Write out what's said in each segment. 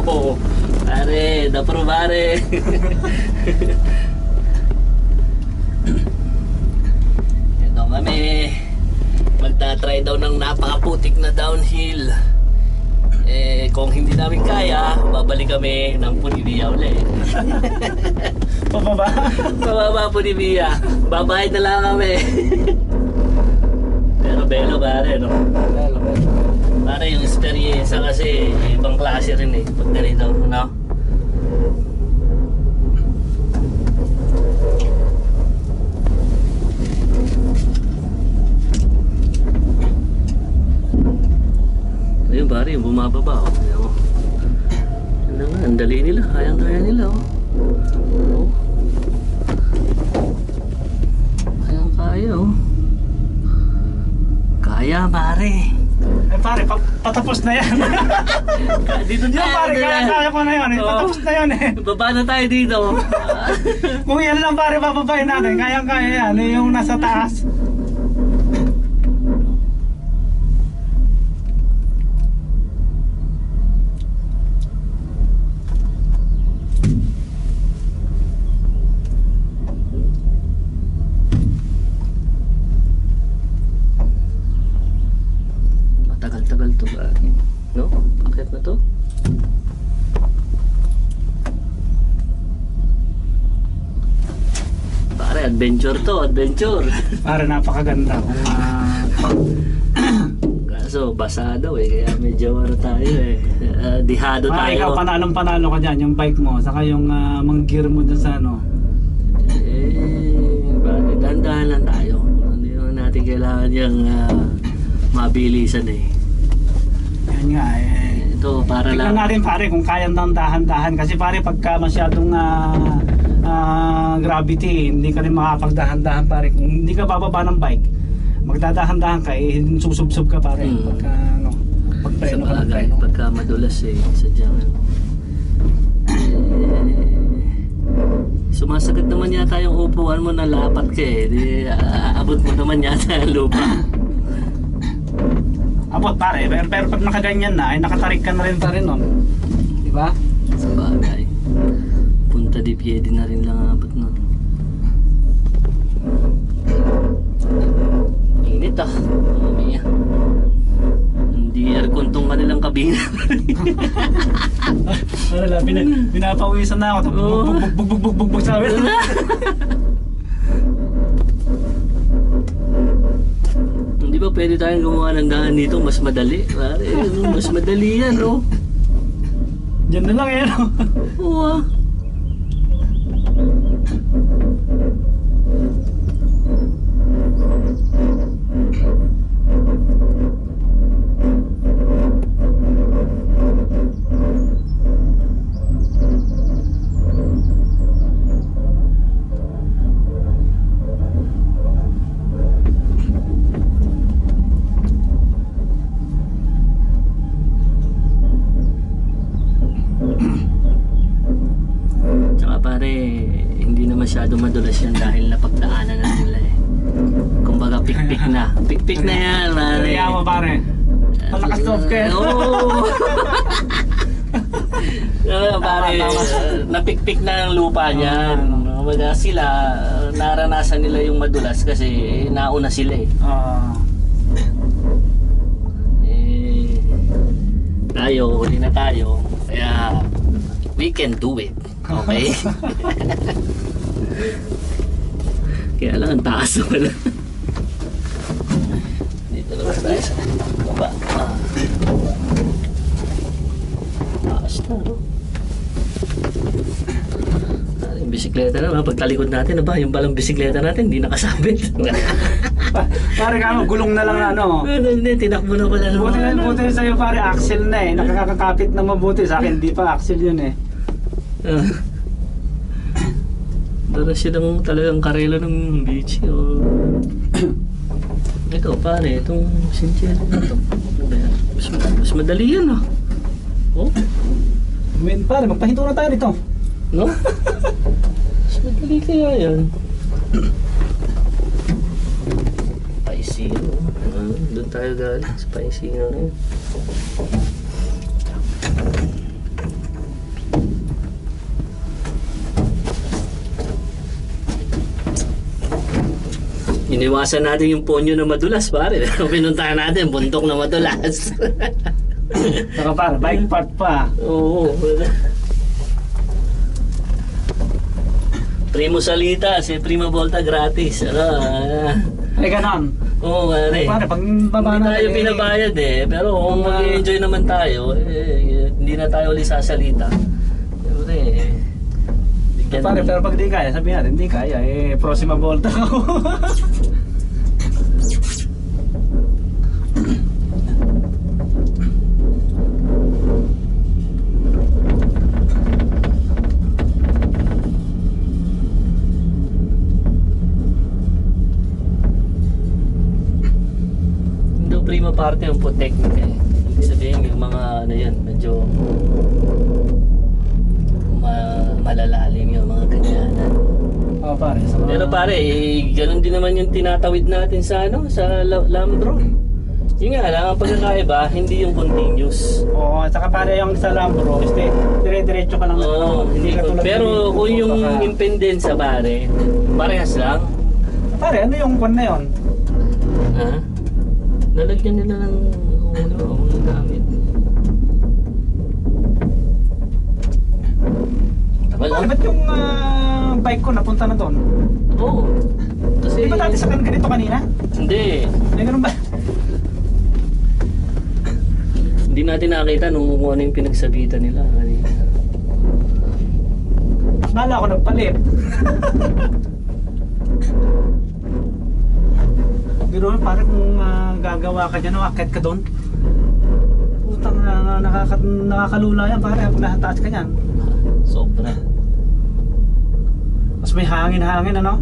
Oo. Pare, napro pare. Ito kami. Magta-try daw ng napakaputik na downhill. Kung hindi namin kaya, babalik kami ng Punibia ulit. Pababa? Pababa Punibia. Babayad na lang kami. Pero belo pare, no? Belo. Pare, yung experience kasi ibang klase rin pag ganito, no? Ayun pare, yung bumababa Ano nga, ang dali nila, kayang-kaya nila Kayang-kaya Kaya pare. Pare, patapos na yan. Dito na Yung pare, kaya ko na yan patapos na yan Baba na tayo dito. Kung yan lang pare, papabayin natin. Kayang-kaya yan, yung nasa taas. Tagal to ba? No? Akit na to? Pare, adventure to, adventure. Pare, napakaganda. Kaso, basa daw kaya medyo tayo dihado Pare, tayo. ikaw panalo ka dyan, yung bike mo, saka yung mga gear mo dyan sa ano. Pare, dahan-dahan lang tayo. Hindi natin kailangan yung mabilisan Yan nga Ito para tignan lang natin pare kung kayang dahan-dahan kasi pare pagka masyadong gravity hindi ka rin makapagdahan-dahan pare. Kung hindi ka bababa ng bike magdadahan-dahan ka susubsob ka pare pagka pagpreno ka ng preno. Pagka madulas sadyang sumasagot naman yata yung upuan mo na lapat ka abot mo naman yata yung lupa. Abot pare, pero pag nakaganyan na ay nakatarik ka na rin pa rin nun. Di ba? Sa bagay. Punta di piede na rin lang abot nun. Init Mamiya. Hindi aircon tong kanilang kabina. Wala, pinapawisan na ako. Bug sabi. Hindi ba pwede tayong gumawa ng daan dito? Mas madali. Mas madali yan, Diyan na lang Oo masyado madulas yan dahil napagdaanan na nila kumbaga pikpik na yan pare. Kaya mo pare malakas loob ka pare napikpik na ang lupa niyan kumbaga sila naranasan nila yung madulas kasi nauna sila tayo huli na tayo kaya we can do it. Okay. Kaya lang ang taas wala. Dito naman tayo sa baba. Taas na yung bisikleta naman pagtalikod natin yung palang bisikleta natin hindi nakasabit. Pare ka gulong na lang hindi tinakbo na pala buti sa'yo pare axle na nakakakapit na mabuti sa akin hindi pa axle yun Dara silang talagang karela ng beach ito pare itong sintiyan na ito mas madali yan pare magpahinto na tayo nito no? Mas madali kaya yan Paisino doon tayo galing sa Paisino na yun iniwasan natin yung ponyo na madulas, pare. Pinuntahan natin, bundok na madulas. Saka pare, bike part pa. Oo. Primo Salita, si Prima Volta gratis. Ano? Ay, ganon. Oo, pare. Pare, pag baba Hindi natin, tayo pinabayad eh. Pero kung mag-enjoy naman tayo, hindi na tayo ulit sasalita. Siyempre eh. bigyan Pare, mo- pero pag di kaya, sabihin natin, di kaya, Proxima Volta ako. Hindi prima parte yung po technique eh. Ibig sabihin yung mga ano yan, medyo malalalim yung mga ganyanan. Oo, pare. Sa mga- Pero pare, ganun din naman yung tinatawid natin sa ano, sa Lambro. Yun nga lang, ang pagkakaiba, hindi yung continuous. Oo, at saka pare yung sa Lambro, dire-diretso ka lang. Oo, hindi ko. katulad Pero dito, kung yung baka- impendensa pare, parehas lang. Pare, ano yung kwan na yun? Ha? Lalagyan nila ng mga gamit. Pare, Wala. ba't yung bike ko napunta na doon? Oo. Kasi, Di ba dati sa ganito kanina? hindi. Ay, ganun ba? Hindi natin nakita nung kung ano yung pinagsabitan nila kanina. Akala ko nagpalit. Pero parang kung gagawa ka dyan, akit ka doon. Putang nakakalula yan, pare. Kung nahataas ka yan. Sobra. Mas may hangin-hangin, ano?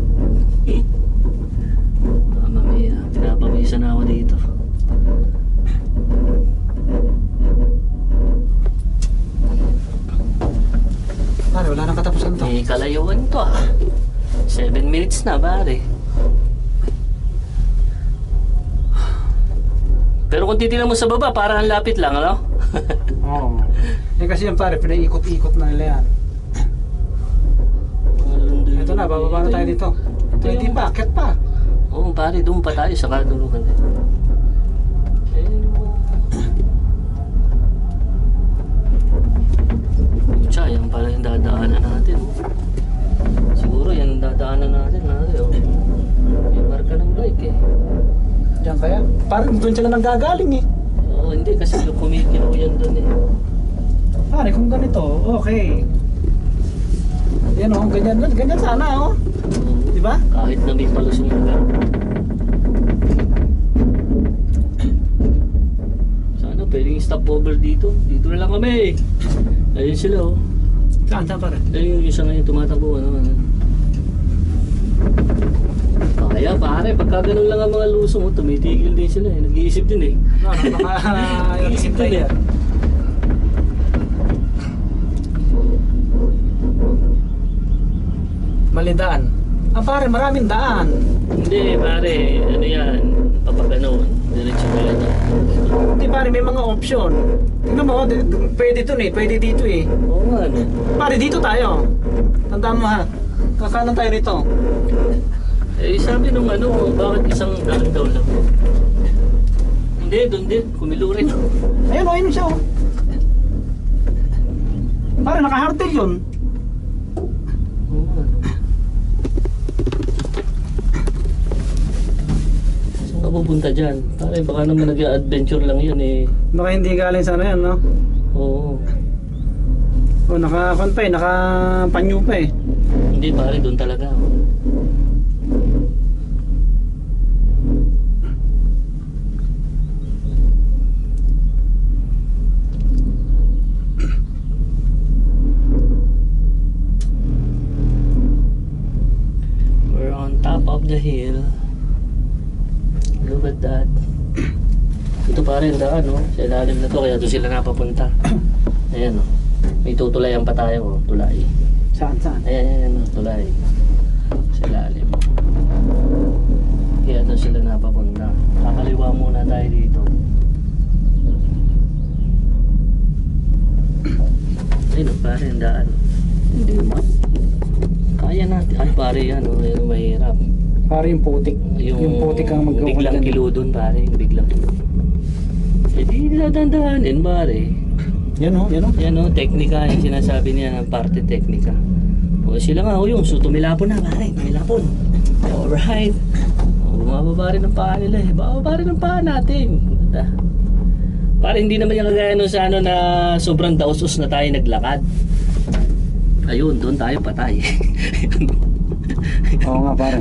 Mamaya, pinapawisan na ako dito. Pare, wala nang katapusan to. May kalayuan to ah. 7 minutes na pare. Pero kung titignan mo sa baba, parang ang lapit lang, ano? Oo. Kasi yan pare, pinaikot-ikot na nila yan. Ito na, bababa na tayo dito. Pwede pa, akit pa. Oo pare, doon pa tayo sa kaduluhan. Pucha, yan pala yung dadaanan natin. Siguro yan dadaanan natin. May marka ng bike eh. Diyan kaya? Parang doon sila nang gagaling eh. Oo, hindi kasi kumikilaw yan doon eh. Pare, kung ganito, okay. Yan o, ganyan sana o. Oo, Di ba? kahit na may palusong lugar. Sana pwedeng stop over dito. Dito na lang kami. Ayun sila oh. Saan pare? Ayun yung isa ngayon tumatakbo. Ano. Kaya pare, pagka ganun lang ang mga lusong, tumitigil din sila eh. Nag-iisip din eh. No, baka Nag-iisip din eh. Malidaan. Ah pare, maraming daan. Hindi pare, ano yan, papaganoon. Diretso ka lang yan. Hindi pare, may mga option. Tingnan mo, pwede dito eh, pwede dito eh. Oo nga no. Pare, dito tayo. Tandaan mo ha. Kakanan tayo rito. Eh sabi nung ano, bakit isang daan daw lang? Hindi, doon din, kumilo rin. Ayun o, ayun siya o. Pare, nakahartel yun. Oo nga no. Saan ka pupunta dyan? Pare, baka naman nag-adventure lang yun eh. Baka hindi galing sana yan, no? Oo. O, naka-kon pa eh, naka-panyo pa eh. Hindi pare, doon talaga. We're on top of the hill. Look at that. Ito pare, ang daan, no? Sa ilalim na to, kaya doon sila napapunta. Ayan, no? May tutulayan pa tayo, oh. Tulay. Saan? Ayan, no? Tulay. Sa ilalim. Kaya doon sila napapunta. Kakaliwa muna tayo dito. Ayun, pare, ang daan. Hindi mo. Kaya natin. Ay, pare, yan, oh. Yan, mahirap. Para yung putik. Yung putik ang biglang kilo doon pare, yung biglang kilo. Eh di dadandahanin pare. Yan o, yan o. Yan o, teknika, yung sinasabi niya ng parte teknika. O sila nga, o yung so tumilapon na pare, tumilapon. Alright. O, bumababa rin ang paa nila eh. Bababa rin ang paa natin. Pare hindi naman yung kagaya nun sa ano na sobrang dausos na tayo naglakad. Ayun, doon tayo patay. Oo nga pare.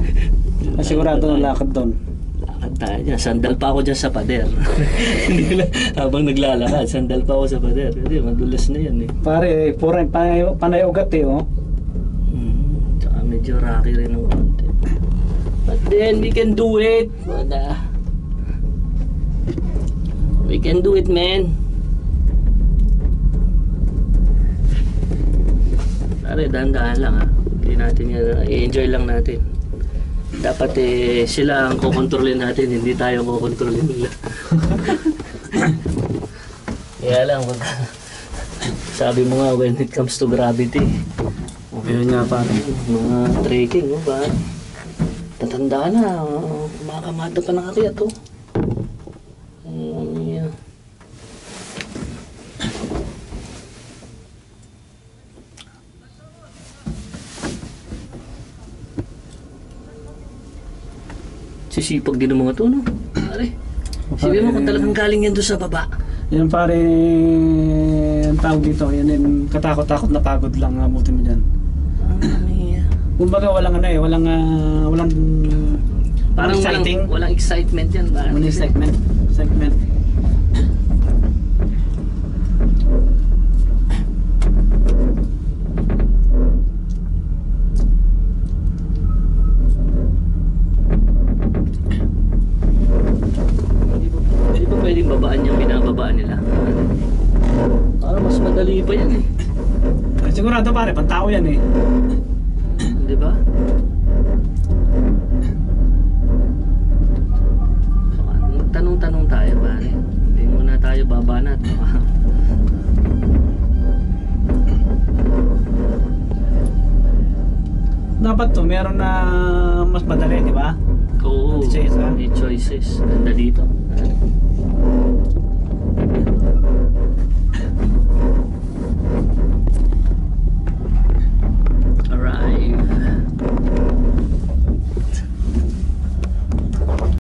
Sigurado ang lakad doon. Lakad tayo dyan. Sandal pa ako dyan sa pader. Habang naglalakad, sandal pa ako sa pader. Kasi madulas na yan eh. Pare, panay ugat eh oh. Tsaka medyo rocky rin ng konti. But then, we can do it. We can do it, man. Pare, dahan-dahan lang ha. Hindi natin yan, i-enjoy lang natin. Dapat sila ang kukontrolin natin, hindi tayo kukontrolin nila. Kaya lang, sabi mo nga, when it comes to gravity, Yun nga pare. mga trekking, no ba? Tatanda na, kumakamada pa ng akyat, oh. Yeah. Sisipag din ng mga to, no? Pare. Sabi mo kung talagang galing yan doon sa baba. Yan pare, ang tawag dito, yan yung katakot-takot na pagod lang abutin mo dyan. Kumbaga walang ano eh, walang Parang exciting. walang excitement yan. Walang excitement. Hindi ba pwedeng babaan yung binababaan nila? Parang mas madali pa yan eh. Sigurado pare, pantao yan eh. Di ba? Tanong-tanong tayo pare. Hindi muna tayo babanat. Dapat to, meron na mas madali, di ba? Oo, May choice, ha? may choices. Ganda dito.